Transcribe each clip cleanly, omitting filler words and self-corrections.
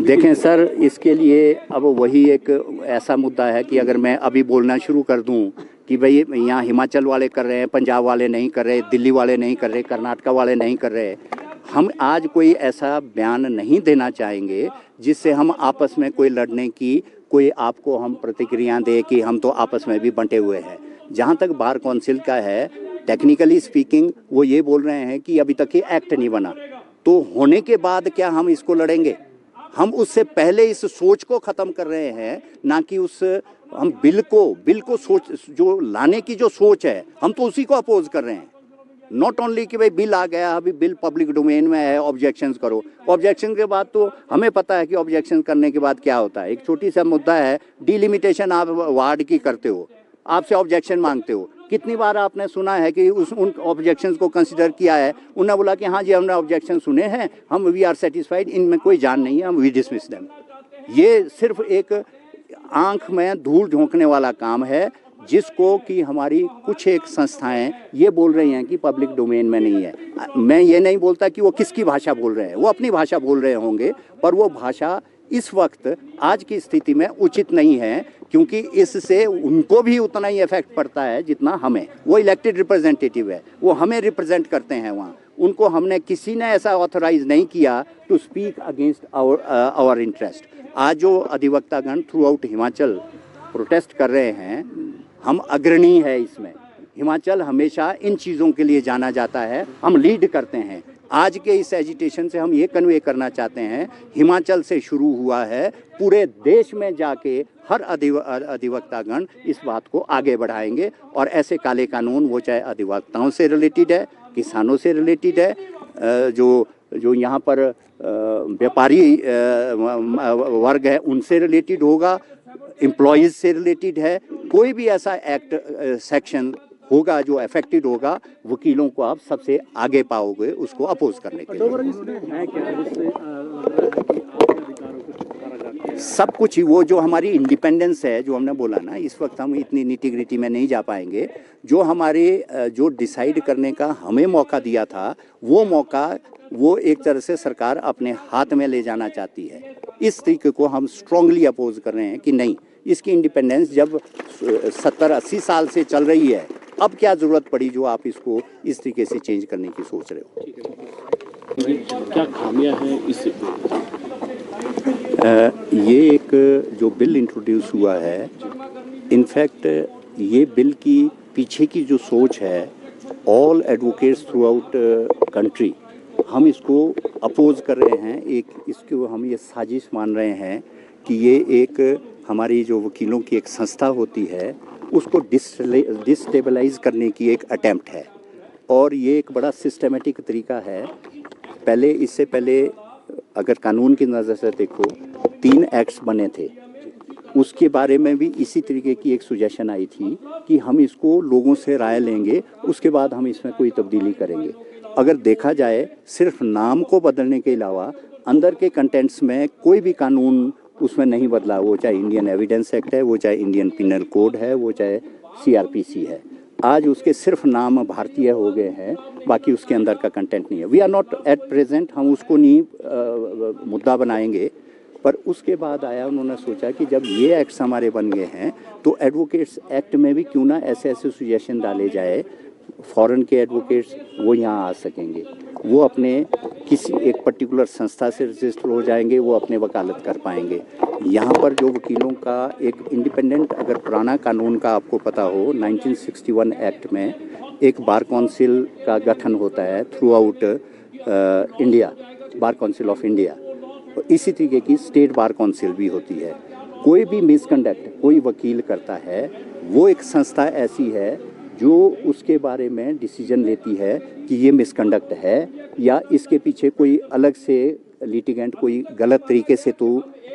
देखें सर, इसके लिए अब वही एक ऐसा मुद्दा है कि अगर मैं अभी बोलना शुरू कर दूं कि भाई यहाँ हिमाचल वाले कर रहे हैं, पंजाब वाले नहीं कर रहे, दिल्ली वाले नहीं कर रहे, कर्नाटका वाले नहीं कर रहे, हम आज कोई ऐसा बयान नहीं देना चाहेंगे जिससे हम आपस में कोई लड़ने की कोई आपको हम प्रतिक्रिया दें कि हम तो आपस में भी बंटे हुए हैं। जहाँ तक बार काउंसिल का है, टेक्निकली स्पीकिंग वो ये बोल रहे हैं कि अभी तक ये एक्ट नहीं बना, तो होने के बाद क्या हम इसको लड़ेंगे? हम उससे पहले इस सोच को ख़त्म कर रहे हैं, ना कि उस हम बिल को सोच जो लाने की जो सोच है, हम तो उसी को अपोज कर रहे हैं। नॉट ओनली कि भाई बिल आ गया, अभी बिल पब्लिक डोमेन में है, ऑब्जेक्शंस करो। ऑब्जेक्शन के बाद तो हमें पता है कि ऑब्जेक्शन करने के बाद क्या होता है। एक छोटी सा मुद्दा है, डिलिमिटेशन आप वार्ड की करते हो, आपसे ऑब्जेक्शन मांगते हो। कितनी बार आपने सुना है कि उन ऑब्जेक्शंस को कंसिडर किया है, उन्होंने बोला कि हाँ जी हमने ऑब्जेक्शन सुने हैं, हम वी आर सेटिस्फाइड, इनमें कोई जान नहीं है, हम वी डिसमिस देम। ये सिर्फ एक आंख में धूल झोंकने वाला काम है, जिसको कि हमारी कुछ एक संस्थाएं ये बोल रही हैं कि पब्लिक डोमेन में नहीं है। मैं ये नहीं बोलता कि वो किसकी भाषा बोल रहे हैं, वो अपनी भाषा बोल रहे होंगे, पर वो भाषा इस वक्त आज की स्थिति में उचित नहीं है, क्योंकि इससे उनको भी उतना ही इफेक्ट पड़ता है जितना हमें। वो इलेक्टेड रिप्रेजेंटेटिव है, वो हमें रिप्रेजेंट करते हैं वहाँ, उनको हमने किसी ने ऐसा ऑथराइज नहीं किया to speak against our interest. आज जो अधिवक्तागण थ्रू आउट हिमाचल प्रोटेस्ट कर रहे हैं, हम अग्रणी है इसमें। हिमाचल हमेशा इन चीज़ों के लिए जाना जाता है, हम लीड करते हैं। आज के इस एजिटेशन से हम ये कन्वे करना चाहते हैं, हिमाचल से शुरू हुआ है, पूरे देश में जाके हर अधिवक्तागण इस बात को आगे बढ़ाएंगे। और ऐसे काले कानून, वो चाहे अधिवक्ताओं से रिलेटेड है, किसानों से रिलेटेड है, जो यहाँ पर व्यापारी वर्ग है उनसे रिलेटेड होगा, एम्प्लॉयज़ से रिलेटेड है, कोई भी ऐसा एक्ट सेक्शन होगा जो अफेक्टेड होगा, वकीलों को आप सबसे आगे पाओगे उसको अपोज करने के लिए। सब कुछ वो जो हमारी इंडिपेंडेंस है, जो हमने बोला ना, इस वक्त हम इतनी निटी-ग्रिटी में नहीं जा पाएंगे। जो हमारे जो डिसाइड करने का हमें मौका दिया था, वो मौका वो एक तरह से सरकार अपने हाथ में ले जाना चाहती है। इस तरीके को हम स्ट्रांगली अपोज कर रहे हैं कि नहीं, इसकी इंडिपेंडेंस जब 70-80 साल से चल रही है, अब क्या ज़रूरत पड़ी जो आप इसको इस तरीके से चेंज करने की सोच रहे हो? क्या खामियां हैं इस ये एक जो बिल इंट्रोड्यूस हुआ है, इनफैक्ट ये बिल की पीछे की जो सोच है, all advocates through out country हम इसको अपोज कर रहे हैं। इसको हम ये साजिश मान रहे हैं कि ये एक हमारी जो वकीलों की एक संस्था होती है, उसको डिस्टेबलाइज करने की एक अटेम्प्ट है। और ये एक बड़ा सिस्टमेटिक तरीका है। इससे पहले अगर कानून की नज़र से देखो, 3 एक्ट्स बने थे, उसके बारे में भी इसी तरीके की एक सुजेशन आई थी कि हम इसको लोगों से राय लेंगे, उसके बाद हम इसमें कोई तब्दीली करेंगे। अगर देखा जाए, सिर्फ नाम को बदलने के अलावा अंदर के कंटेंट्स में कोई भी कानून उसमें नहीं बदला। वो चाहे इंडियन एविडेंस एक्ट है, वो चाहे इंडियन पिनल कोड है, वो चाहे CRPC है। आज उसके सिर्फ नाम भारतीय हो गए हैं, बाकी उसके अंदर का कंटेंट नहीं है। We are not at present, हम उसको नहीं मुद्दा बनाएंगे। पर उसके बाद आया, उन्होंने सोचा कि जब ये एक्ट्स हमारे बन गए हैं, तो एडवोकेट्स एक्ट में भी क्यों ना ऐसे सुजेशन डाले जाए, फॉरेन के एडवोकेट्स वो यहाँ आ सकेंगे, वो अपने किसी एक पर्टिकुलर संस्था से रजिस्टर हो जाएंगे, वो अपने वकालत कर पाएंगे। यहाँ पर जो वकीलों का एक इंडिपेंडेंट, अगर पुराना कानून का आपको पता हो, 1961 एक्ट में एक बार काउंसिल का गठन होता है through out India, bar council of India. इसी तरीके की स्टेट बार काउंसिल भी होती है। कोई भी मिसकंडक्ट कोई वकील करता है, वो एक संस्था ऐसी है जो उसके बारे में डिसीजन लेती है कि ये मिसकंडक्ट है या इसके पीछे कोई अलग से लिटिगेंट कोई गलत तरीके से तो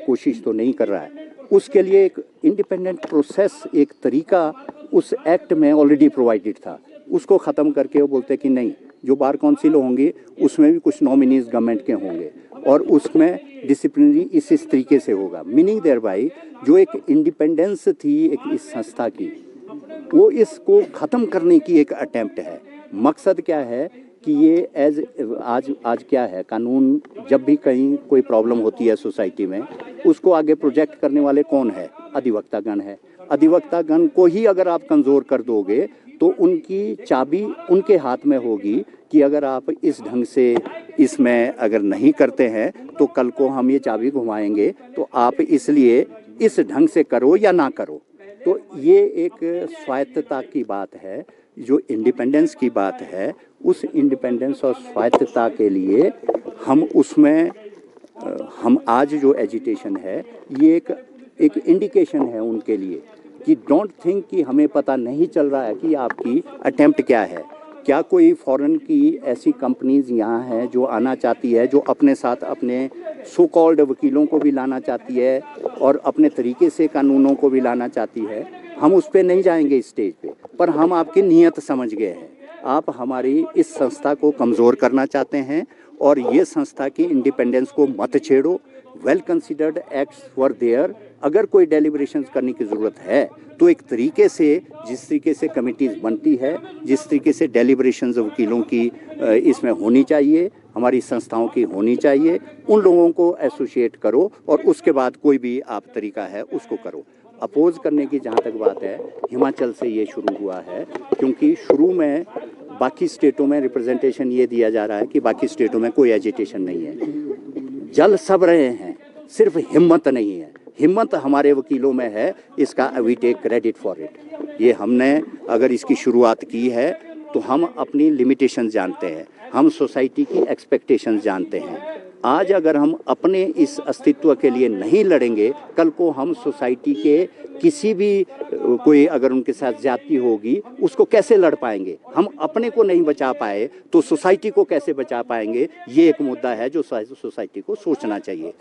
कोशिश तो नहीं कर रहा है। उसके लिए एक इंडिपेंडेंट प्रोसेस, एक तरीका उस एक्ट में ऑलरेडी प्रोवाइडेड था। उसको ख़त्म करके वो बोलते कि नहीं, जो बार काउंसिल होंगे उसमें भी कुछ नॉमिनीज गवर्नमेंट के होंगे और उसमें डिसिप्लिनरी इस तरीके से होगा। मीनिंग देयर बाई जो एक इंडिपेंडेंस थी एक इस संस्था की, वो इसको ख़त्म करने की एक अटेम्प्ट है। मकसद क्या है कि ये आज क्या है, कानून जब भी कहीं कोई प्रॉब्लम होती है सोसाइटी में, उसको आगे प्रोजेक्ट करने वाले कौन है? अधिवक्तागण है। अधिवक्तागण को ही अगर आप कमज़ोर कर दोगे तो उनकी चाबी उनके हाथ में होगी कि अगर आप इस ढंग से इसमें अगर नहीं करते हैं तो कल को हम ये चाबी घुमाएंगे, तो आप इसलिए इस ढंग से करो या ना करो। तो ये एक स्वायत्तता की बात है, जो इंडिपेंडेंस की बात है, उस इंडिपेंडेंस और स्वायत्तता के लिए हम उसमें हम आज जो एजिटेशन है ये एक इंडिकेशन है उनके लिए कि डोंट थिंक कि हमें पता नहीं चल रहा है कि आपकी अटेम्प्ट क्या है। क्या कोई फॉरेन की ऐसी कंपनीज यहाँ हैं जो आना चाहती है, जो अपने साथ अपने सो कॉल्ड वकीलों को भी लाना चाहती है और अपने तरीके से कानूनों को भी लाना चाहती है? हम उस पर नहीं जाएंगे इस स्टेज पे, पर हम आपकी नीयत समझ गए हैं। आप हमारी इस संस्था को कमज़ोर करना चाहते हैं और ये संस्था की इंडिपेंडेंस को मत छेड़ो। Well considered acts were there. अगर कोई डेलिब्रेशंस करने की ज़रूरत है तो एक तरीके से, जिस तरीके से कमिटीज़ बनती है, जिस तरीके से डेलिब्रेशंस वकीलों की इसमें होनी चाहिए, हमारी संस्थाओं की होनी चाहिए, उन लोगों को एसोसिएट करो और उसके बाद कोई भी आप तरीका है उसको करो। अपोज करने की जहाँ तक बात है, हिमाचल से ये शुरू हुआ है, क्योंकि शुरू में बाकी स्टेटों में रिप्रेजेंटेशन ये दिया जा रहा है कि बाकी स्टेटों में कोई एजिटेशन नहीं है। जल सब रहे हैं, सिर्फ हिम्मत नहीं है। हिम्मत हमारे वकीलों में है, इसका we take credit for it. ये हमने अगर इसकी शुरुआत की है तो हम अपनी लिमिटेशन जानते हैं, हम सोसाइटी की एक्सपेक्टेशन जानते हैं। आज अगर हम अपने इस अस्तित्व के लिए नहीं लड़ेंगे, कल को हम सोसाइटी के किसी भी कोई अगर उनके साथ ज्यादती होगी उसको कैसे लड़ पाएंगे? हम अपने को नहीं बचा पाए तो सोसाइटी को कैसे बचा पाएंगे? ये एक मुद्दा है जो सोसाइटी को सोचना चाहिए।